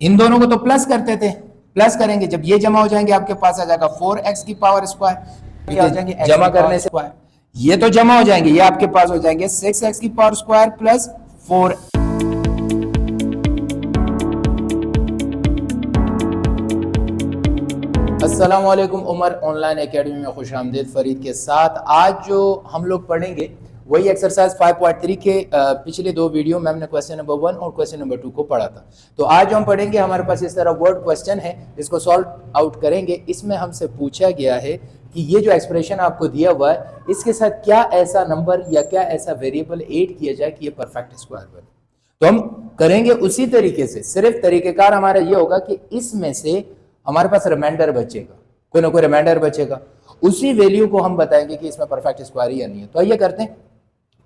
इन दोनों को तो प्लस करते थे, प्लस करेंगे जब ये जमा हो जाएंगे आपके पास आ जाएगा 4x की पावर स्क्वायर, जमा करने से ये तो जमा हो जाएंगे, ये आपके पास हो जाएंगे 6x की पावर स्क्वायर प्लस 4। अस्सलाम वालेकुम, उमर ऑनलाइन एकेडमी में खुश आमदीद। फरीद के साथ आज जो हम लोग पढ़ेंगे वही एक्सरसाइज 5.3 के पिछले दो वीडियो में हमने क्वेश्चन नंबर 1 और क्वेश्चन नंबर 2 को पढ़ा था। तो आज जो हम पढ़ेंगे हमारे पास इस तरह वर्ड क्वेश्चन है, इसको सॉल्व आउट करेंगे। इसमें हमसे पूछा गया है कि ये जो एक्सप्रेशन आपको दिया हुआ है इसके साथ क्या ऐसा नंबर या क्या ऐसा वेरिएबल ऐड किया जाए कि ये परफेक्ट स्क्वायर बने। तो हम करेंगे उसी तरीके से, सिर्फ तरीकेकार हमारा ये होगा कि इसमें से हमारे पास रिमाइंडर बचेगा, कोई ना कोई रिमाइंडर बचेगा, उसी वैल्यू को हम बताएंगे कि इसमें परफेक्ट स्क्वायर या नहीं है। तो आइए करते हैं।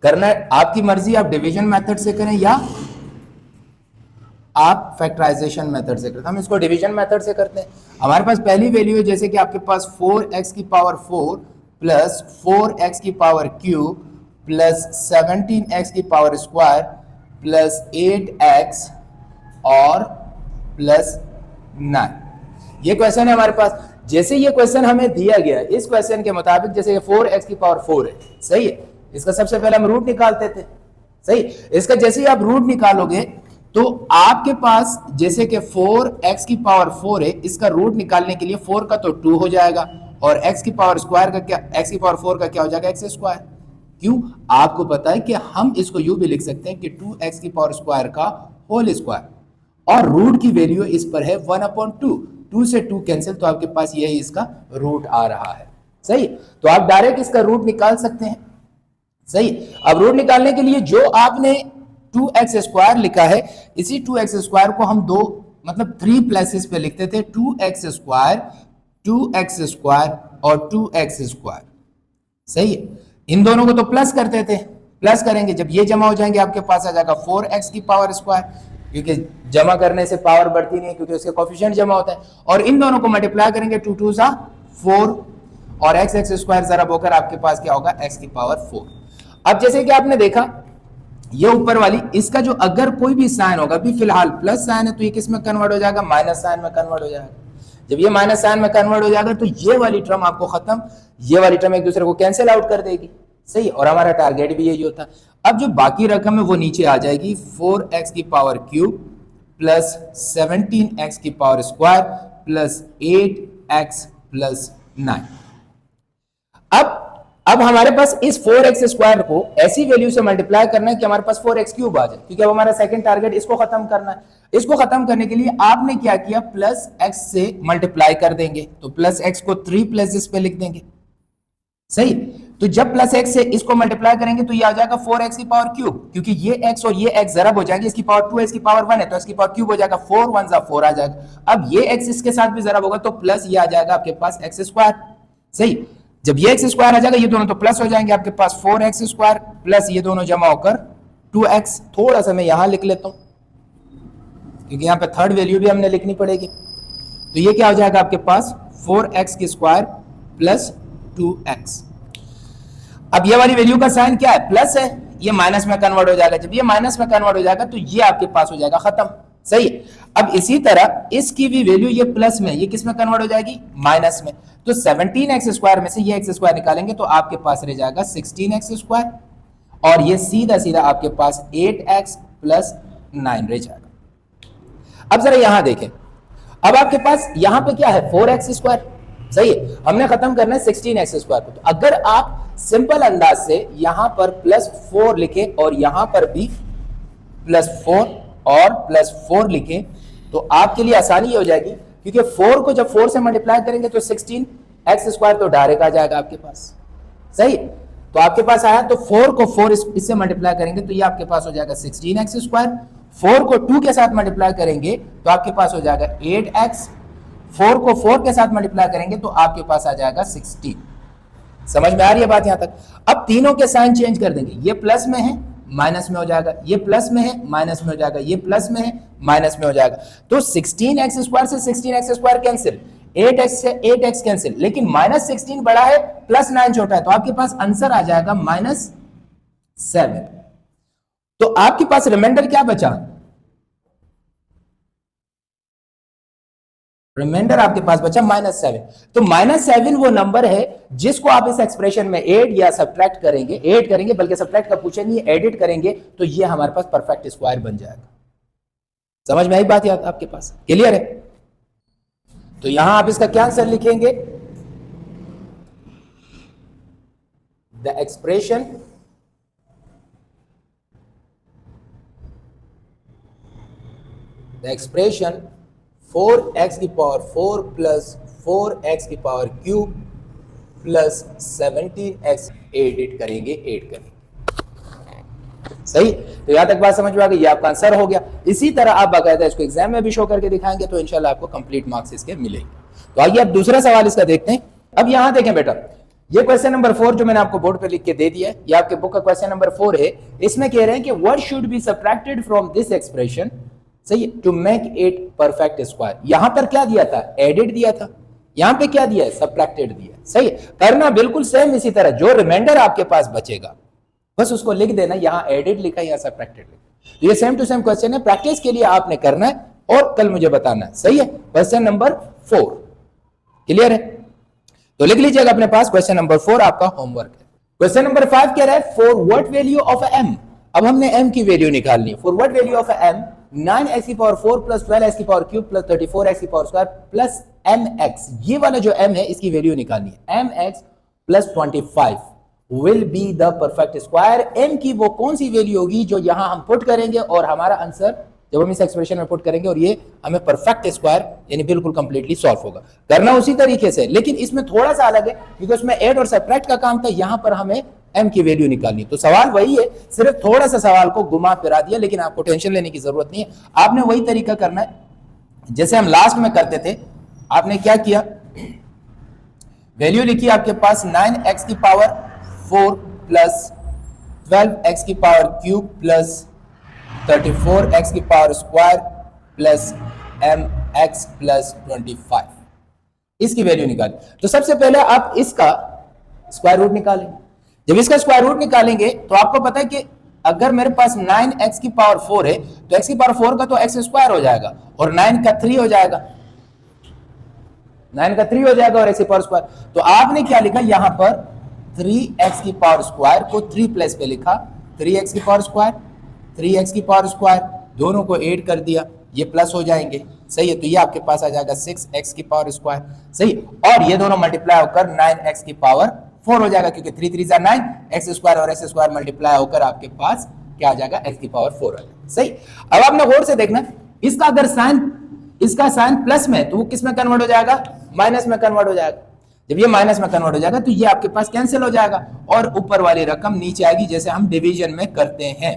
करना है आपकी मर्जी, आप डिवीजन मेथड से करें या आप फैक्टराइजेशन मेथड से करें। हम इसको डिवीजन मेथड से करते हैं। हमारे पास पहली वैल्यू है, जैसे कि आपके पास 4x की पावर 4 प्लस 4x की पावर क्यूब प्लस 17x की पावर स्क्वायर प्लस 8x और प्लस 9। ये क्वेश्चन है हमारे पास। जैसे ये क्वेश्चन हमें दिया गया, इस क्वेश्चन के मुताबिक जैसे 4x की पावर 4 है, सही है, इसका सबसे पहले हम रूट निकालते थे, सही। इसका जैसे ही आप रूट निकालोगे तो आपके पास जैसे कि 4x की पावर 4 है, इसका रूट निकालने के लिए 4 का तो 2 हो जाएगा और x की पावर स्क्वायर का क्या, x की पावर 4 का क्या हो जाएगा, x स्क्वायर। क्यों? आपको पता है कि हम इसको यूं भी लिख सकते हैं कि 2x की पावर स्क्वायर का होल स्क्वायर, और रूट की वैल्यू इस पर है 1/2। 2 से 2 कैंसिल, तो आपके पास यही इसका रूट आ रहा है, सही। तो आप डायरेक्ट इसका रूट निकाल सकते हैं, सही। अब रूट निकालने के लिए जो आपने 2x स्क्वायर लिखा है, इसी 2x स्क्वायर को हम दो मतलब 3 प्लेसेस पे लिखते थे, 2x स्क्वायर, 2x स्क्वायर और 2x स्क्वायर, सही है। इन दोनों को तो प्लस करते थे, प्लस करेंगे जब ये जमा हो जाएंगे आपके पास आ जाएगा 4x की पावर स्क्वायर, क्योंकि जमा करने से पावर बढ़ती नहीं है क्योंकि उसके कोफिशिएंट जमा होता है, और इन दोनों को मल्टीप्लाई करेंगे 2 2 सा 4 और x स्क्वायर जरा होकर आपके पास क्या होगा, x की पावर 4। अब जैसे कि आपने देखा ये ऊपर वाली, इसका जो अगर कोई भी साइन होगा, अभी फिलहाल प्लस साइन है तो ये किस में कन्वर्ट हो जाएगा, माइनस साइन में कन्वर्ट हो जाएगा। जब ये माइनस साइन में कन्वर्ट हो जाएगा तो ये वाली टर्म आपको खत्म, ये वाली टर्म एक दूसरे को कैंसिल आउट कर देगी, सही। और हमारा टारगेट भी यही होता है। अब जो बाकी रकम है वो नीचे आ जाएगी, 4x की पावर क्यूब प्लस 17x की power square plus 8x plus 9। अब हमारे पास इस 4x स्क्वायर को ऐसी वैल्यू से मल्टीप्लाई करना है कि हमारे पास 4x क्यूब आ जाए, क्योंकि अब हमारा सेकंड टारगेट इसको खत्म करना है। इसको खत्म करने के लिए आपने क्या किया, प्लस x से मल्टीप्लाई कर देंगे, तो प्लस x को 3 प्लेसेस पे लिख देंगे, सही। तो जब प्लस x से इसको मल्टीप्लाई करेंगे तो ये आ जाएगा 4x की पावर क्यूब, क्योंकि ये x और ये x जरब हो जाएंगे, इसकी पावर 2 इसकी पावर 1 है तो इसकी पावर क्यूब हो जाएगा, 4 1 जा 4 आ जाएगा। अब ये x इसके साथ भी जरब होगा तो प्लस ये आ जाएगा आपके पास x स्क्वायर, सही। जब ये x स्क्वायर आ जाएगा ये दोनों तो प्लस हो जाएंगे, आपके पास 4x स्क्वायर प्लस ये दोनों जमा होकर 2x। थोड़ा सा मैं यहां लिख लेता हूं क्योंकि यहां पे थर्ड वैल्यू भी हमने लिखनी पड़ेगी। तो ये क्या हो जाएगा आपके पास 4x की स्क्वायर प्लस 2x। अब ये वाली वैल्यू का साइन क्या है, प्लस है, ये माइनस में कन्वर्ट हो जाएगा। जब ये माइनस में कन्वर्ट हो जाएगा तो ये आपके पास हो जाएगा खत्म, सही। अब इसी तरह इसकी भी वैल्यू ये प्लस में, ये किस में कन्वर्ट हो जाएगी, माइनस में। तो 17x स्क्वायर में से ये x स्क्वायर निकालेंगे तो आपके पास रह जाएगा 16x स्क्वायर, और ये सीधा सीधा आपके पास 8x प्लस 9 रह जाएगा। अब जरा यहां देखें, अब आपके पास यहां पे क्या है, 4x स्क्वायर, सही है। हमने खत्म करना है 16x स्क्वायर को। तो अगर आप सिंपल अंदाज से यहां पर प्लस 4 लिखे और यहां पर भी प्लस 4 और प्लस 4 लिखें तो आपके लिए आसानी हो जाएगी, क्योंकि 4 को जब 4 से मल्टीप्लाई करेंगे तो 16x स्क्वायर तो डायरेक्ट आ जाएगा आपके पास, सही। तो आपके पास आया, तो 4 को 4 इससे मल्टीप्लाई करेंगे तो ये आपके पास हो जाएगा 16x स्क्वायर। 4 को 2 के साथ मल्टीप्लाई करेंगे तो आपके पास हो जाएगा 8x। 4 को 4 के साथ मल्टीप्लाई करेंगे तो आपके पास आ जाएगा 16। समझ में आ रही है बात यहां तक? अब तीनों के साइन चेंज कर देंगे, ये प्लस में है माइनस में हो जाएगा, ये प्लस में है माइनस में हो जाएगा, ये प्लस में है माइनस में हो जाएगा। तो 16x स्क्वायर से 16x स्क्वायर कैंसिल, 8x से 8x कैंसिल, लेकिन -16 बड़ा है प्लस 9 छोटा है, तो आपके पास आंसर आ जाएगा -7। तो आपके पास रिमाइंडर क्या बचा, रिमाइंडर आपके पास बचा -7। तो -7 वो नंबर है जिसको आप इस एक्सप्रेशन में ऐड या सब्ट्रैक्ट करेंगे, ऐड करेंगे, बल्कि सब्ट्रैक्ट का पूछे नहीं, एडिट करेंगे, तो ये हमारे पास परफेक्ट स्क्वायर बन जाएगा। समझ में आई बात याद आपके पास? क्लियर है? तो यहां आप इसका क्या आंसर लिखेंगे? The expression the expression 4x की पावर 4 प्लस 4x की power cube plus 17x edit करेंगे, ऐड करेंगे। सही? तो यहां तक बात समझ में आ गई? ये आपका आंसर हो गया। इसी तरह आप बाकायदा इसको एग्जाम में भी शो करके दिखाएंगे तो इंशाल्लाह आपको कंप्लीट मार्क्स इसके मिलेंगे। तो आइए अब दूसरा सवाल इसका देखते हैं। अब यहां देखें बेटा, ये क्वेश्चन नंबर 4 जो मैंने आपको बोर्ड पे लिख के दे दिया है, ये आपके बुक का क्वेश्चन नंबर 4 है। इसमें कह रहे हैं कि what should be subtracted from this expression, सही है, to make it perfect square. यहां पर क्या दिया था? एडेड दिया था। यहां पे क्या दिया है? सब्ट्रैक्टेड दिया है। सही है? करना बिल्कुल सेम इसी तरह, जो रिमाइंडर आपके पास बचेगा बस उसको लिख देना, यहां एडेड लिखा है, यहां सब्ट्रैक्टेड लिखा। तो ये सेम टू सेम क्वेश्चन है, प्रैक्टिस के लिए आपने करना है और कल मुझे बताना है। सही है? क्वेश्चन नंबर 4 क्लियर है? तो लिख लीजिएगा अपने पास, क्वेश्चन नंबर 4 आपका होमवर्क है। क्वेश्चन नंबर 5 कह रहा है for what value of m। अब हमने m की वैल्यू निकालनी है। For what value of m 9x की पावर 4 प्लस 12x की पावर क्यूब प्लस 34x की पावर स्क्वायर प्लस mx, ये वाला जो m है इसकी वैल्यू निकालनी है। mx plus 25 will be the perfect square. m की वो कौन सी वैल्यू होगी जो यहां हम पुट करेंगे और हमारा आंसर जब हम इस एक्सप्रेशन में पुट करेंगे और ये हमें परफेक्ट स्क्वायर यानी बिल्कुल कंप्लीटली सॉल्व होगा। करना उसी तरीके से, लेकिन इसमें थोड़ा सा अलग है क्योंकि उसमें ऐड और सब्ट्रैक्ट का काम था, यहां पर हमें m की वैल्यू निकालनी। तो सवाल वही है, सिर्फ थोड़ा सा सवाल को घुमा फिरा दिया, लेकिन आपको टेंशन लेने की जरूरत नहीं है। आपने वही तरीका करना है जैसे हम लास्ट में करते थे। आपने क्या किया? वैल्यू लिखी आपके पास 9x की पावर 4 प्लस 12x की पावर क्यूब प्लस 34x की power square plus mx plus 25, इसकी वैल्यू निकालें। तो सबसे पहले आप इसका स्क्वायर रूट निकालेंगे। जब इसका स्क्वायर रूट निकालेंगे तो आपको पता है कि अगर मेरे पास 9x की पावर 4 है तो x की पावर 4 का तो x स्क्वायर हो जाएगा और 9 का 3 हो जाएगा, 9 का 3 हो जाएगा और x की पावर स्क्वायर। तो आपने क्या लिखा यहां पर? 3x की पावर स्क्वायर को 3 प्लस पे लिखा, 3x की पावर स्क्वायर, 3x की पावर स्क्वायर, दोनों को ऐड कर दिया, ये प्लस हो जाएंगे। सही है? तो ये आपके पास आ जाएगा 6x की पावर स्क्वायर। सही? और ये दोनों मल्टीप्लाई होकर 9x की पावर 4 हो जाएगा क्योंकि 3 3 9, x स्क्वायर और x स्क्वायर मल्टीप्लाई होकर आपके पास क्या आ जाएगा? x की पावर 4 आ जाएगा। सही? अब आपने गौर से देखना, इसका अगर इसका साइन प्लस में तो वो किस में कन्वर्ट हो जाएगा? माइनस में कन्वर्ट हो जाएगा। जब ये माइनस में कन्वर्ट हो जाएगा तो ये आपके पास कैंसिल हो जाएगा और ऊपर वाली रकम नीचे आएगी जैसे हम डिवीजन में करते हैं।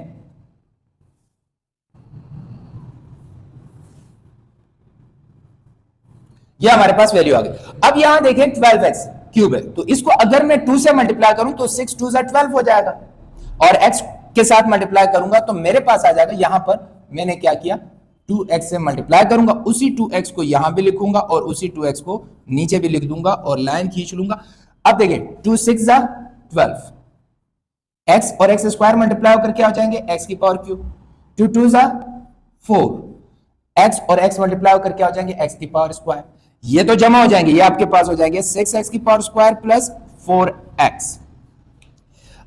ये हमारे पास वैल्यू आ गई। अब यहां देखें 12x क्यूब है, तो इसको अगर मैं 2 से मल्टीप्लाई करूं तो 6 2 12 हो जाएगा और x के साथ मल्टीप्लाई करूंगा तो मेरे पास आ जाएगा, यहां पर मैंने क्या किया? 2x से मल्टीप्लाई करूंगा, उसी 2x को यहां भी लिखूंगा और उसी 2x को नीचे भी लिख दूंगा और लाइन खींच लूंगा। अब देखिए 2 6 12, x और x स्क्वायर मल्टीप्लाई होकर क्या हो जाएंगे? x की पावर क्यूब। 2 2 4, x और x मल्टीप्लाई होकर क्या हो जाएंगे? x की पावर स्क्वायर। ये तो जमा हो जाएंगे, ये आपके पास हो जाएंगे 6x की पावर स्क्वायर प्लस 4x।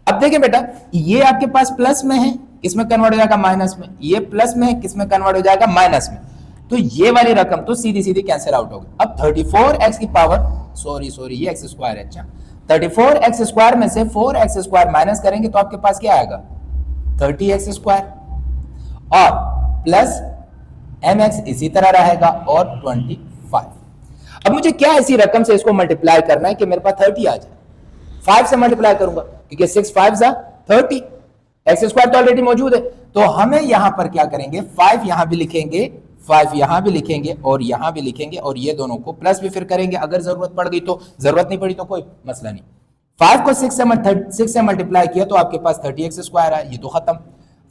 अब देखिए बेटा, ये आपके पास प्लस में है, किसमें कन्वर्ट हो जाएगा? माइनस में। ये प्लस में है, किसमें कन्वर्ट हो जाएगा? माइनस में। तो ये वाली रकम तो सीधी सीधी कैंसिल आउट होगी। अब 34x की पावर सॉरी ये x स्क्वायर है। अच्छा, 34x स्क्वायर में से 4x स्क्वायर माइनस करेंगे तो आपके पास क्या आएगा? 30x स्क्वायर और प्लस mx इसी तरह रहेगा और 25। अब मुझे क्या ऐसी रकम से इसको मल्टीप्लाई करना है कि मेरे पास 30 आ जाए? 5 से मल्टीप्लाई करूंगा क्योंकि 6 5 30, एक्स स्क्वायर तो ऑलरेडी मौजूद है। तो हमें यहां पर क्या करेंगे? 5 यहां भी लिखेंगे, 5 यहां भी लिखेंगे और यहां भी लिखेंगे और ये दोनों को प्लस भी फिर करेंगे अगर जरूरत पड़ गई तो, जरूरत नहीं पड़ी तो कोई मसला नहीं। 5 को 6 से मल्टीप्लाई किया तो आपके पास 30x स्क्वायर आया, ये तो खत्म।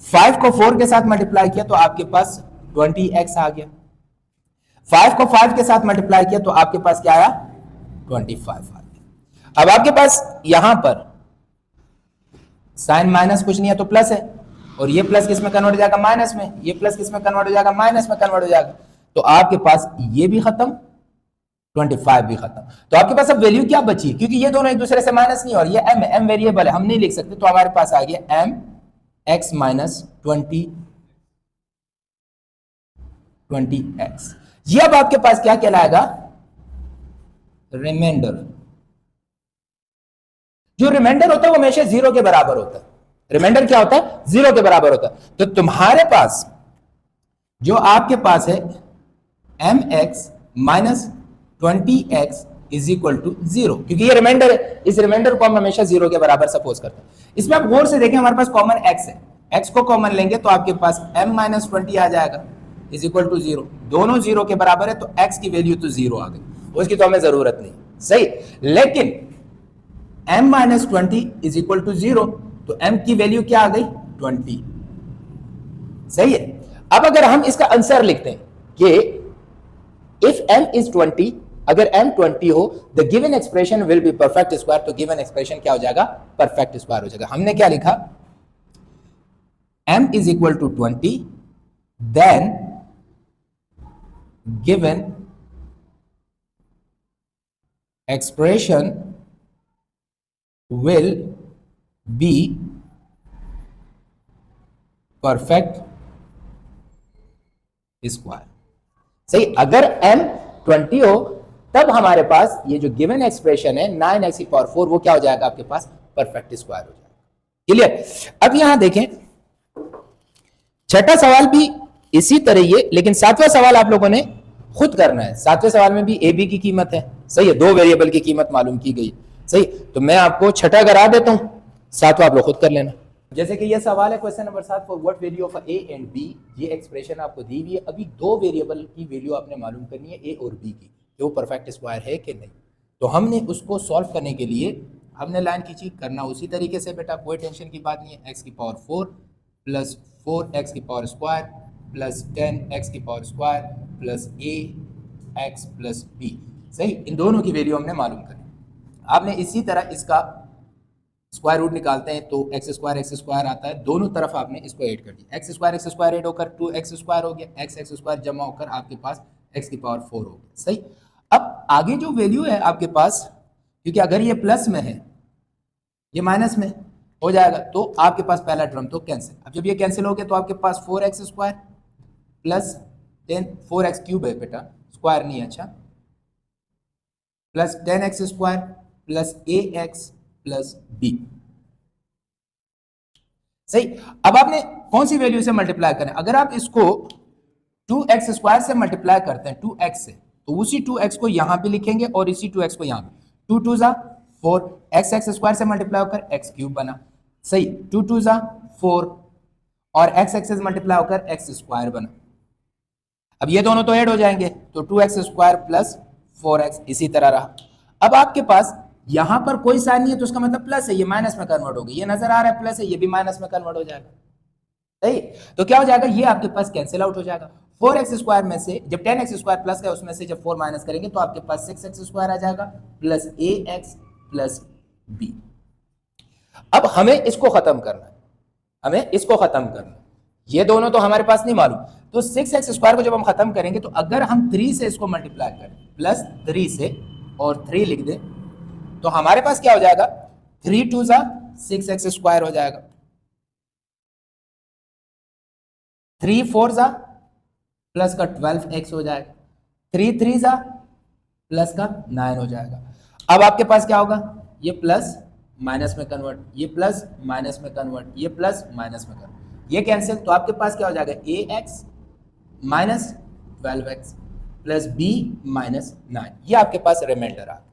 5 को 4 के साथ मल्टीप्लाई किया तो आपके पास 20x आ गया। 5 को 5 के साथ मल्टीप्लाई किया तो आपके पास क्या आया? 25 आ गया। अब आपके पास यहां पर साइन माइनस कुछ नहीं है तो प्लस है और ये प्लस किस में कन्वर्ट हो जाएगा? माइनस में। ये प्लस किस में कन्वर्ट हो जाएगा? माइनस में कन्वर्ट हो जाएगा। तो आपके पास ये भी खत्म 25 भी खत्म। तो आपके पास अब वैल्यू क्या बची, क्योंकि ये दोनों एक दूसरे से माइनस नहीं हो रही है, एम एम वेरिएबल है, हम नहीं लिख सकते, तो हमारे पास आ गया एम एक्स माइनस 20x। ये अब आपके पास क्या कहलाएगा, रिमाइंडर। जो रिमाइंडर होता है वो हमेशा 0 के बराबर होता है। रिमाइंडर क्या होता है, 0 के बराबर होता है। तो तुम्हारे पास जो आपके पास है m x minus 20x is equal to 0, क्योंकि ये रिमाइंडर है, इस रिमाइंडर को हम हमेशा 0 के बराबर सपोज करते हैं। इसमें आप गौर से देखें, हमारे पास कॉमन x है, x को कॉमन लेंगे तो आपके पास m माइनस 20 आ जाएगा इज इक्वल टू 0। दोनों 0 के बराबर है तो x की वैल्यू तो 0 आ गई, उसकी तो हमें जरूरत नहीं, सही। लेकिन m minus 20 is equal to 0, तो m की वैल्यू क्या आ गई, 20, सही है। अब अगर हम इसका आंसर लिखते हैं कि इफ m इज 20, अगर m 20 हो, the given expression will be perfect square, तो गिवन एक्सप्रेशन क्या हो जाएगा, परफेक्ट स्क्वायर हो जाएगा। हमने क्या लिखा, m is equal to 20, then given expression will be perfect square, सही। अगर m 20 हो तब हमारे पास ये जो गिवन एक्सप्रेशन है 9x की पावर 4 वो क्या हो जाएगा, आपके पास परफेक्ट स्क्वायर हो जाएगा। क्लियर। अब यहां देखें, छठा सवाल भी इसी तरह ही है, लेकिन सातवां सवाल आप लोगों ने खुद करना है। सातवें सवाल में भी ए बी की कीमत है, सही है, दो वेरिएबल की कीमत मालूम की गई, सही। तो मैं आपको छठा करा देता हूं, सातवां आप लोग खुद कर लेना। जैसे कि ये सवाल है question number 7, for what value of a and b, ये एक्सप्रेशन आपको दी हुई है। अभी दो वेरिएबल की वैल्यू आपने मालूम करनी है, ए और बी की, कि वो परफेक्ट स्क्वायर है कि नहीं। तो हमने उसको सॉल्व करने के लिए हमने लाइन खींची, करना उसी तरीके से बेटा, कोई टेंशन की बात नहीं है। एक्स की पावर 4 प्लस 4x की पावर स्क्वायर प्लस 10x की पावर स्क्वायर प्लस ए एक्स प्लस बी, सही। इन दोनों की वैल्यू हमने मालूम करी। आपने इसी तरह इसका स्क्वायर रूट निकालते हैं तो एक्स स्क्वायर आता है, दोनों तरफ आपने इसको ऐड कर दिया, एक्स स्क्वायर ऐड होकर 2x स्क्वायर हो गया, एक्स स्क्वायर जमा होकर आपके पास x की पावर 4 हो गया, सही। अब आगे जो वैल्यू है आपके पास, क्योंकि अगर ये प्लस में है ये माइनस में हो जाएगा, तो आपके पास पहला टर्म तो कैंसिल। अब जब ये कैंसिल हो गया तो आपके पास 4x square plus 4x cube है बेटा, स्क्वायर नहीं है, अच्छा, plus 10x square plus ax plus b, सही। अब आपने कौन सी वैल्यू से मल्टीप्लाई करें, अगर आप इसको 2x स्क्वायर से मल्टीप्लाई करते हैं 2x से, तो उसी 2x को यहां पे लिखेंगे और इसी 2x को यहां पे, 2 2 जा 4, x स्क्वायर से मल्टीप्लाई होकर x क्यूब बना, सही, 2 2 जा 4 और x से मल्टीप्लाई होकर x स्क्वायर बना। अब ये दोनों तो ऐड हो जाएंगे, तो 2x स्क्वायर प्लस 4x इसी तरह रहा। अब आपके पास यहां पर कोई साइन नहीं है तो उसका मतलब प्लस है, ये माइनस में कन्वर्ट हो गई, ये नजर आ रहा है प्लस है, ये भी माइनस में कन्वर्ट हो जाएगा, सही। तो क्या हो जाएगा, ये आपके पास कैंसिल आउट हो जाएगा। 4x स्क्वायर में से जब 10x स्क्वायर प्लस का उसमें से जब 4 माइनस करेंगे तो आपके पास 6x स्क्वायर आ जाएगा प्लस ax प्लस b। अब हमें इसको खत्म करना है, हमें इसको खत्म करना है, ये दोनों तो हमारे पास नहीं मालूम, तो 6x स्क्वायर को जब हम खत्म करेंगे तो अगर हम 3 से इसको मल्टीप्लाई करें, प्लस 3 से और 3 लिख दें, तो हमारे पास क्या हो जाएगा, 3 2 जा 6x स्क्वायर हो जाएगा, 3 4 जा प्लस का 12x हो जाएगा, 3 3 जा प्लस का 9 हो जाएगा। अब आपके पास क्या होगा, ये प्लस माइनस में कन्वर्ट, ये प्लस माइनस में कन्वर्ट, ये प्लस माइनस में कन्वर्ट, ये कैंसिल, तो आपके पास क्या हो जाएगा, ax minus 12x plus b minus 9, ये आपके पास रिमाइंडर आ गया,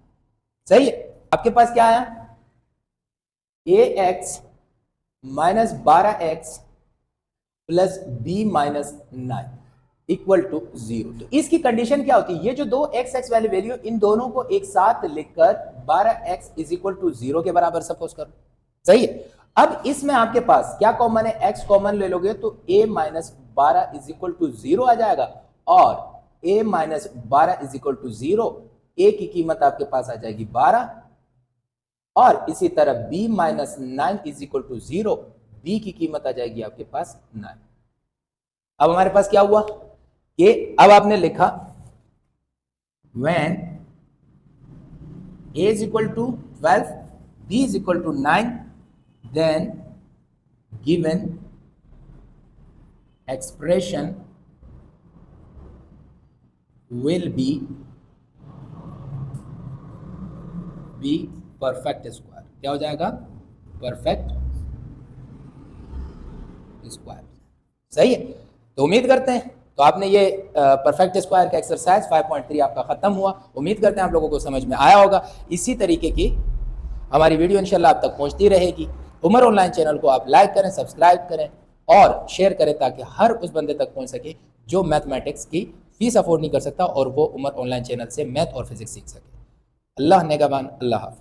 सही है। आपके पास क्या आया, ax minus 12x plus b minus 9 equal to 0। तो इसकी कंडीशन क्या होती है, ये जो दो x वाली वैल्यू, इन दोनों को एक साथ लिखकर 12x इज इक्वल टू 0 के बराबर सपोज करो, सही है। अब इसमें आपके पास क्या कॉमन है, x कॉमन ले लोगे तो a minus 12 is equal to 0 आ जाएगा, और a minus 12 is equal to 0, a की कीमत आपके पास आ जाएगी 12, और इसी तरह b minus 9 is equal to 0, b की कीमत आ जाएगी आपके पास 9। अब हमारे पास क्या हुआ कि अब आपने लिखा when a is equal to 12, b is equal to 9, then given expression will be perfect square. क्या हो जाएगा? Perfect square. सही है। तो उम्मीद करते हैं तो आपने ये परफेक्ट स्क्वायर का एक्सरसाइज 5.3 आपका खत्म हुआ। उम्मीद करते हैं आप लोगों को समझ में आया होगा। इसी तरीके की हमारी वीडियो इंशाल्लाह आप तक पहुंचती रहेगी। उमर ऑनलाइन चैनल को आप लाइक करें, सब्सक्राइब करें और शेयर करें ताकि हर उस बंदे तक पहुंच सके जो मैथमेटिक्स की फीस अफोर्ड नहीं कर सकता और वो उमर ऑनलाइन चैनल से मैथ और फिजिक्स सीख सके। अल्लाह नेगबान, अल्लाह हाफ़िज़।